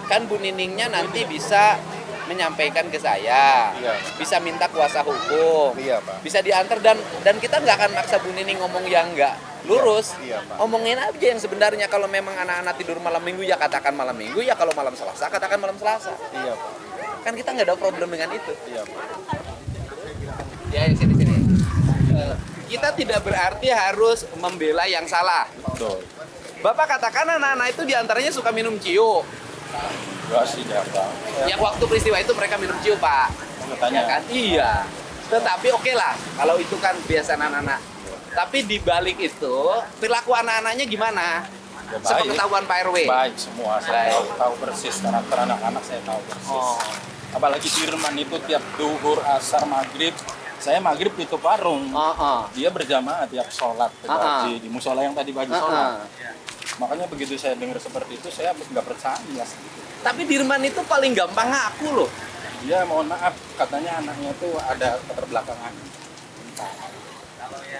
kan Bu Niningnya nanti bisa menyampaikan ke saya, Iya. bisa minta kuasa hukum, Iya, Pak. bisa diantar dan kita nggak akan maksa Bu Nining ngomong yang nggak lurus. Iya, Pak. Omongin aja yang sebenarnya. Kalau memang anak-anak tidur malam minggu ya katakan malam minggu, ya kalau malam Selasa katakan malam Selasa. Iya, Pak. Kan kita nggak ada problem dengan itu. Iya, Pak. Ya di sini. Kita tidak berarti harus membela yang salah. Betul. Bapak katakan anak-anak itu diantaranya suka minum ciu. Enggak sih, ya, Pak. Yang waktu peristiwa itu mereka minum ciu, Pak. Katanya. Ya kan? Iya. Tetapi oke lah, kalau itu kan biasa anak-anak. Tapi di balik itu, perilaku anak-anaknya gimana? Ya, baik. Sepengetahuan Pak RW. Baik semua, saya Baik. tahu persis karakter anak-anak, saya tahu persis. Oh. Apalagi Firman itu tiap duhur, asar, maghrib, saya maghrib tutup warung. Dia berjamaah tiap sholat di musola yang tadi pagi sholat. Makanya begitu saya dengar seperti itu, saya nggak percaya. Tapi Dirman itu paling gampang ngaku loh. Dia mohon maaf, katanya anaknya itu ada keterbelakangan.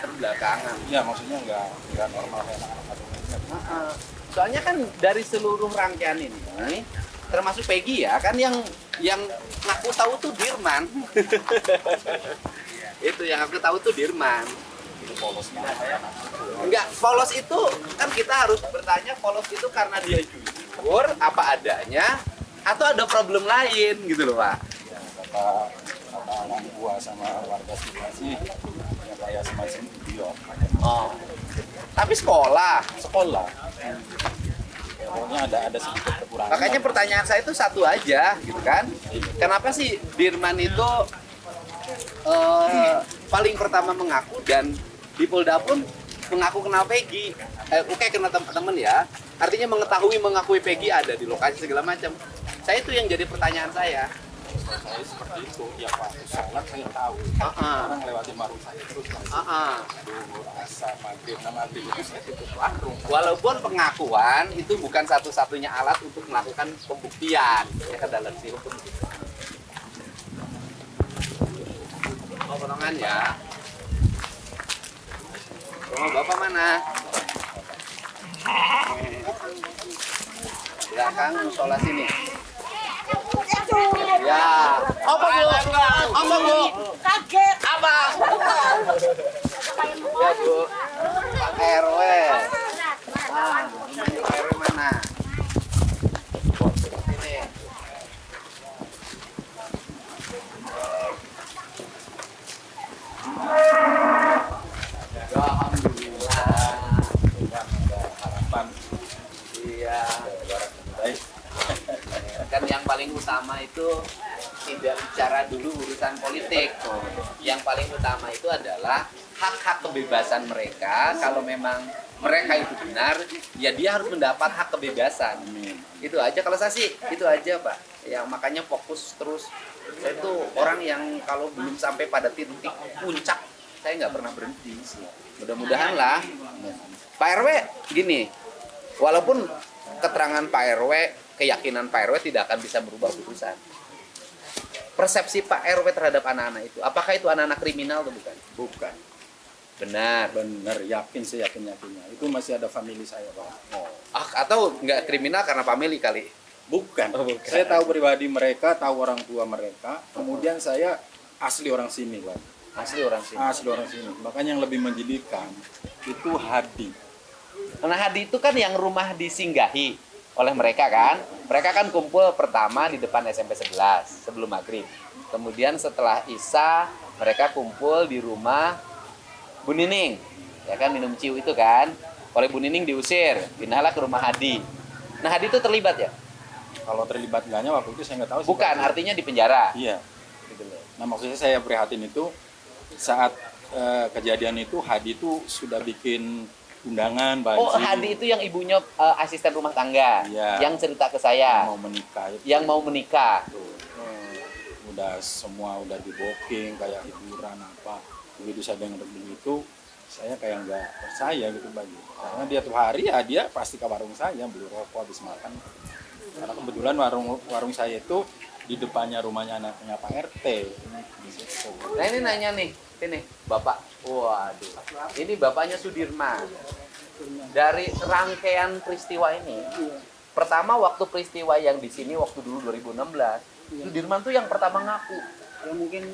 Terbelakangan. Iya, maksudnya nggak normal kayak anak-anak pada umumnya. Soalnya kan dari seluruh rangkaian ini, termasuk Peggy ya, kan yang aku tahu tuh Dirman. Itu yang aku tahu tuh Dirman. Itu polosnya. Enggak, polos itu kan kita harus bertanya polos itu karena dia jujur apa adanya atau ada problem lain gitu loh, Pak. Ya, kata orang tua sama warga sekitar sih, ya kayak semacam idiot. Oh. Tapi sekolah. Ya, pokoknya ada sedikit kekurangan. Makanya pertanyaan saya itu satu aja gitu kan. Kenapa sih Dirman itu paling pertama mengaku dan di Polda pun mengaku kenal Peggy. Oke, kenal teman-teman ya. Artinya mengakui Peggy ada di lokasi segala macam. Saya itu yang jadi pertanyaan saya. Saya seperti itu, ya Pak, sholat saya tahu. Orang lewatin warung saya terus duhur, asar, maghrib itu saya tutup warung. Walaupun pengakuan itu bukan satu-satunya alat untuk melakukan pembuktian ya ke dalam si hukum. Oh, potongan ya. Rumah Bapak mana? Belakang musola sini. Ya. Apa Bu? Apa Bu? Kaget. Apa? Ya Bu. Pak RW. Pak RW mana? Sini. Ya, alhamdulillah. Ada harapan. Iya. Baik. Kan yang paling utama itu tidak bicara dulu urusan politik. Yang paling utama itu adalah hak-hak kebebasan mereka. Kalau memang mereka itu benar, ya dia harus mendapat hak kebebasan. Itu aja kalau saya sih, itu aja Pak. Yang makanya fokus terus. Saya itu orang yang kalau belum sampai pada titik puncak, saya nggak pernah berhenti. Mudah-mudahan lah. Pak RW gini, walaupun keterangan Pak RW, keyakinan Pak RW tidak akan bisa merubah putusan. Persepsi Pak RW terhadap anak-anak itu, apakah itu anak-anak kriminal atau bukan? Bukan. Benar. Benar, yakin sih, yakin-yakinnya. Itu masih ada family saya, Pak. Atau nggak kriminal karena family kali? Bukan. Oh, bukan. Saya tahu pribadi mereka, tahu orang tua mereka. Kemudian saya asli orang sini, Pak. Asli orang sini. Asli orang sini. Makanya yang lebih menjadikan itu Hadi. Nah Hadi itu kan yang rumah disinggahi oleh mereka kan. Mereka kan kumpul pertama di depan SMP 11 sebelum maghrib. Kemudian setelah Isya mereka kumpul di rumah Bu Nining. Ya kan minum ciu itu kan. Oleh Bu Nining diusir, pindahlah ke rumah Hadi. Nah Hadi itu terlibat ya? Kalau terlibat enggaknya waktu itu saya nggak tahu sih. Bukan, Pak. artinya di penjara. Iya. Gitu loh. Nah maksudnya saya prihatin itu saat kejadian itu Hadi itu sudah bikin undangan baju. Oh Hadi itu yang ibunya asisten rumah tangga. Iya. Yang cerita ke saya. mau menikah itu. Yang mau menikah. Tuh. Udah semua udah di booking kayak hiburan apa. Begitu saya dengar begitu, saya kayak nggak percaya gitu bagi. Karena dia tiap hari ya dia pasti ke warung saya beli rokok habis makan. Karena kebetulan warung saya itu di depannya rumahnya anaknya Pak RT. Di situ. Nah ini nanya nih, ini Bapak. Waduh, ini Bapaknya Sudirman. Dari rangkaian peristiwa ini, Pertama waktu peristiwa yang di sini waktu dulu 2016, Iya. Sudirman tuh yang pertama ngaku. Ya mungkin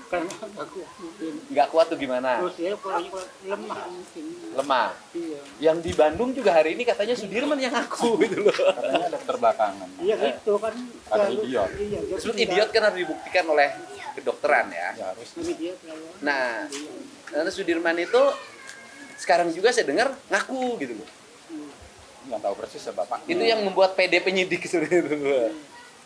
karena aku mungkin. Nggak kuat tuh gimana? Terus ya pokoknya kalau lemah mungkin. Lemah. Iya. Yang di Bandung juga hari ini katanya Sudirman yang ngaku gitu loh. Katanya ada keterbelakangan. Iya gitu kan. Ada Selalu- idiot. Iya. dia Disebut tidak- idiot kan harus dibuktikan oleh kedokteran ya. Ya harus. Tapi dia selalu. Nah, karena Sudirman itu sekarang juga saya dengar ngaku gitu loh. Nggak tahu persis ya Bapak. Itu yang membuat PD penyidik sebenarnya itu.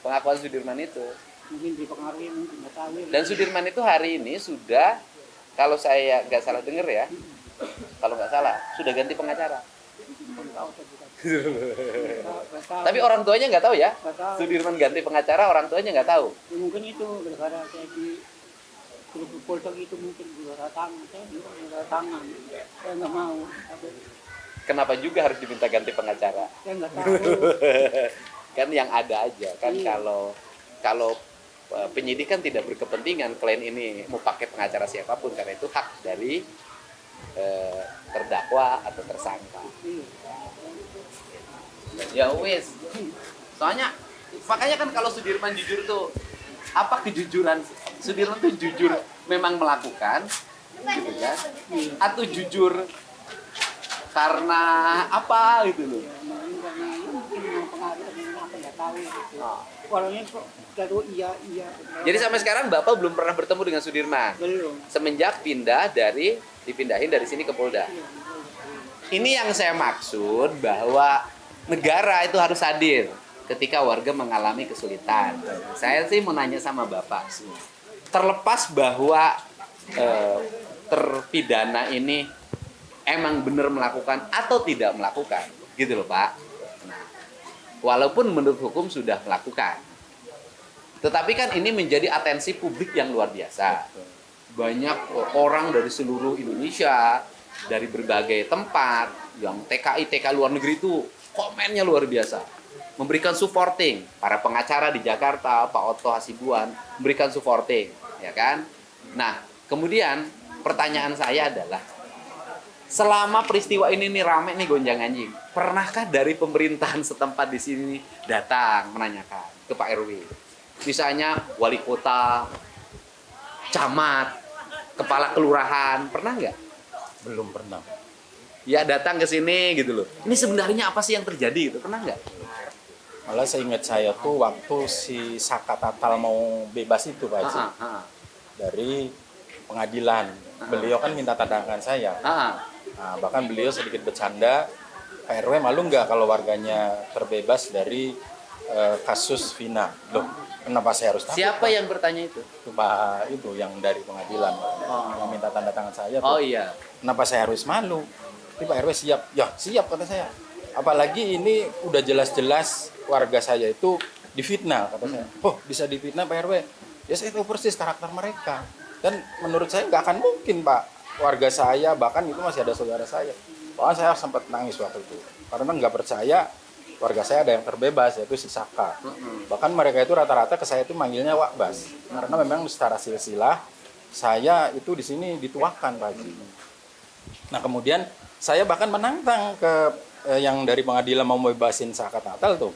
Pengakuan Sudirman itu. Mungkin dipengaruhi mungkin nggak tahu. Ya. Dan Sudirman itu hari ini sudah, kalau saya nggak salah dengar ya, kalau nggak salah sudah ganti pengacara. Belum tahu saya juga. Nggak tahu. Tapi orang tuanya nggak tahu ya. Nggak tahu. Sudirman ganti pengacara, orang tuanya nggak tahu. Ya, mungkin itu gara-gara saya di grup polsek itu mungkin juga tangan. Saya juga gara tangan. Saya nggak mau. Kenapa juga harus diminta ganti pengacara? Saya nggak tahu. Kan yang ada aja kan. Iya. Kalau penyidik kan tidak berkepentingan klien ini mau pakai pengacara siapapun, karena itu hak dari terdakwa atau tersangka. Iya. Ya wis. Soalnya makanya kan kalau Sudirman jujur tuh, apa kejujuran Sudirman tuh jujur memang melakukan gitu kan, atau jujur karena apa gitu loh. Mungkin karena ya, mungkin memang pengaruh dengan apa nggak tahu gitu. Oh. Orangnya kok kalau iya. Jadi sampai sekarang Bapak belum pernah bertemu dengan Sudirman belum. semenjak dipindahin dari sini ke Polda. Iya. Ini yang saya maksud, bahwa negara itu harus hadir ketika warga mengalami kesulitan. Saya sih mau nanya sama Bapak, terlepas bahwa terpidana ini emang benar melakukan atau tidak melakukan, gitu loh Pak. Nah, walaupun menurut hukum sudah melakukan, tetapi kan ini menjadi atensi publik yang luar biasa. Banyak orang dari seluruh Indonesia, dari berbagai tempat, yang TK luar negeri itu komennya luar biasa, memberikan supporting. Para pengacara di Jakarta, Pak Otto Hasibuan, memberikan supporting, ya kan? Nah, kemudian pertanyaan saya adalah, selama peristiwa ini nih rame nih gonjang ganjing, pernahkah dari pemerintahan setempat di sini datang menanyakan ke Pak RW? Misalnya wali kota, camat, kepala kelurahan, pernah nggak? Belum pernah. Ya datang ke sini gitu loh. Ini sebenarnya apa sih yang terjadi gitu? Pernah nggak? Malah seingat saya tuh waktu si Saka Tatal mau bebas itu Pak Haji, dari pengadilan. Beliau kan minta tanda tangan saya. Nah, bahkan beliau sedikit bercanda, Pak RW malu nggak kalau warganya terbebas dari kasus Vina? Loh, kenapa saya harus takut? Siapa Pak? yang bertanya itu? Itu Pak itu yang dari pengadilan, yang minta tanda tangan saya. Oh Tuh. iya. Kenapa saya harus malu? Tapi Pak RW siap. Ya siap kata saya. Apalagi ini udah jelas-jelas warga saya itu difitnah kata saya. Oh bisa difitnah Pak RW? Ya saya tahu persis karakter mereka. Dan menurut saya nggak akan mungkin Pak, warga saya bahkan itu masih ada saudara saya. Bahkan saya sempat nangis waktu itu karena nggak percaya warga saya ada yang terbebas, yaitu si Saka. Bahkan mereka itu rata-rata ke saya itu manggilnya Wak Bas, karena memang secara silsilah saya itu di sini dituakan Pak Haji. Nah kemudian saya bahkan menantang ke yang dari pengadilan mau bebasin Saka Tatal tuh,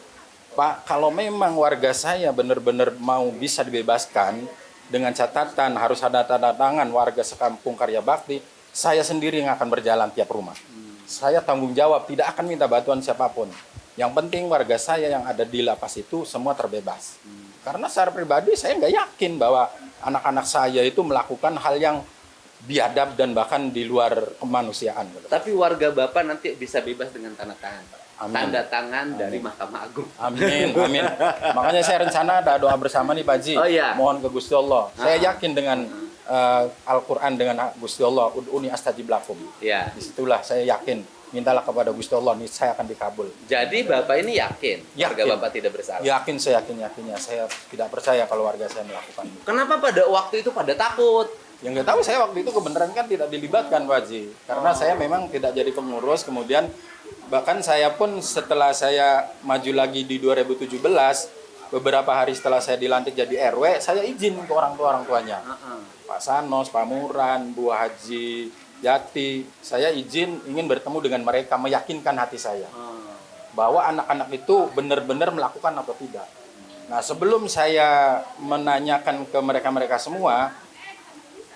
Pak, kalau memang warga saya benar-benar mau bisa dibebaskan dengan catatan harus ada tanda tangan warga sekampung Karya Bakti, saya sendiri yang akan berjalan tiap rumah. Saya tanggung jawab, tidak akan minta bantuan siapapun. Yang penting warga saya yang ada di lapas itu semua terbebas. Karena secara pribadi saya nggak yakin bahwa anak-anak saya itu melakukan hal yang biadab dan bahkan di luar kemanusiaan. Tapi warga Bapak nanti bisa bebas dengan tanda tangan. Amin. Tanda tangan dari Mahkamah Agung. Amin, amin. Makanya saya rencana ada doa bersama nih Pak Haji. Oh, iya. Mohon ke Gusti Allah. Saya yakin dengan Al-Quran dengan Gusti Allah, ud'uni astajib lakum. Ya. Disitulah saya yakin, mintalah kepada Gusti Allah, nih saya akan dikabul. Jadi Bapak ini yakin warga Yakin. Bapak tidak bersalah. Yakin, saya yakin-yakinnya. Saya tidak percaya kalau warga saya melakukan itu. Kenapa pada waktu itu pada takut? Yang nggak tahu saya waktu itu kebenaran kan tidak dilibatkan Pak Haji. Karena saya memang tidak jadi pengurus, kemudian bahkan saya pun setelah saya maju lagi di 2017, beberapa hari setelah saya dilantik jadi RW, saya izin ke orang tuanya. Pak Sanos, Pak Muran, Bu Haji Yati, saya izin ingin bertemu dengan mereka, meyakinkan hati saya. bahwa anak-anak itu benar-benar melakukan atau tidak. Nah, sebelum saya menanyakan ke mereka-mereka semua,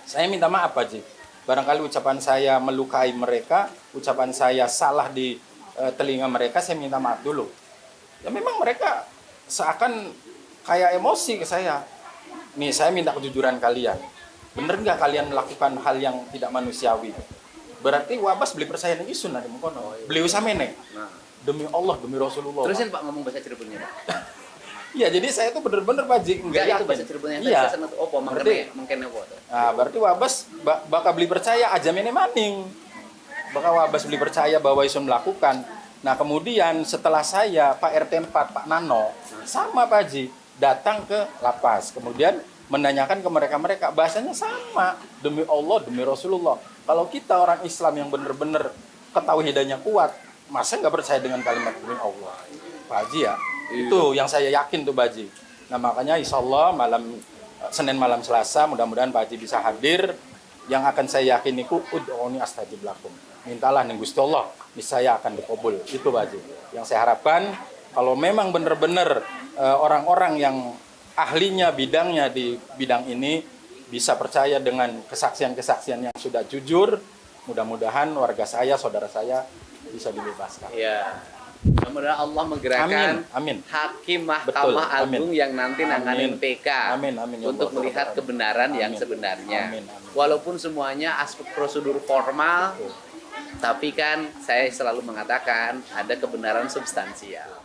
saya minta maaf Pak Haji. Barangkali ucapan saya melukai mereka, ucapan saya salah di telinga mereka, saya minta maaf dulu. Ya memang mereka seakan kayak emosi ke saya. Nih, saya minta kejujuran kalian. Bener nggak kalian melakukan hal yang tidak manusiawi? Berarti wabas beli percaya ning isun ada mengkono. Beli usamene. Demi Allah, demi Rasulullah. Terusin Pak ngomong bahasa Cirebonnya, Pak. Iya, jadi saya itu bener-bener Pak Haji Enggak itu bahasa Cirebonnya. Iya. Saya opo mungkin apa tuh. Nah, berarti wabas bakal beli percaya aja mene maning. Bakal wabas beli percaya bahwa isun melakukan. Nah, kemudian setelah saya Pak RT 4 Pak Nano sama Pak Haji datang ke lapas. Kemudian menanyakan ke mereka-mereka, bahasanya sama, demi Allah, demi Rasulullah. Kalau kita orang Islam yang benar-benar ketauhidannya kuat, masa nggak percaya dengan kalimat demi Allah? Pak Haji ya, itu yang saya yakin tuh Pak Haji. Nah makanya insya Allah Senin malam Selasa, mudah-mudahan Pak Haji bisa hadir. Yang akan saya yakin itu, ud'uni astajib lakum. Mintalah ning Gusti Allah, niscaya akan dikabul. Itu Pak Haji. Yang saya harapkan, kalau memang benar-benar orang-orang yang ahlinya, bidangnya di bidang ini bisa percaya dengan kesaksian-kesaksian yang sudah jujur, mudah-mudahan warga saya, saudara saya bisa dibebaskan. Iya. Mudah-mudahan Allah menggerakkan Amin. hakim Mahkamah Betul. Agung yang nanti nanganin PK Amin. Ya untuk Allah. melihat kebenaran yang Amin. sebenarnya. Amin. Walaupun semuanya aspek prosedur formal, tapi kan saya selalu mengatakan ada kebenaran substansial.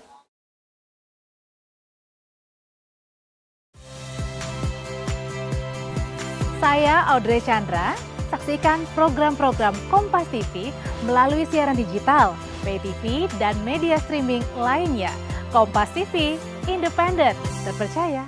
Saya Audrey Chandra. Saksikan program-program Kompas TV melalui siaran digital, pay TV, dan media streaming lainnya. Kompas TV, independen, terpercaya.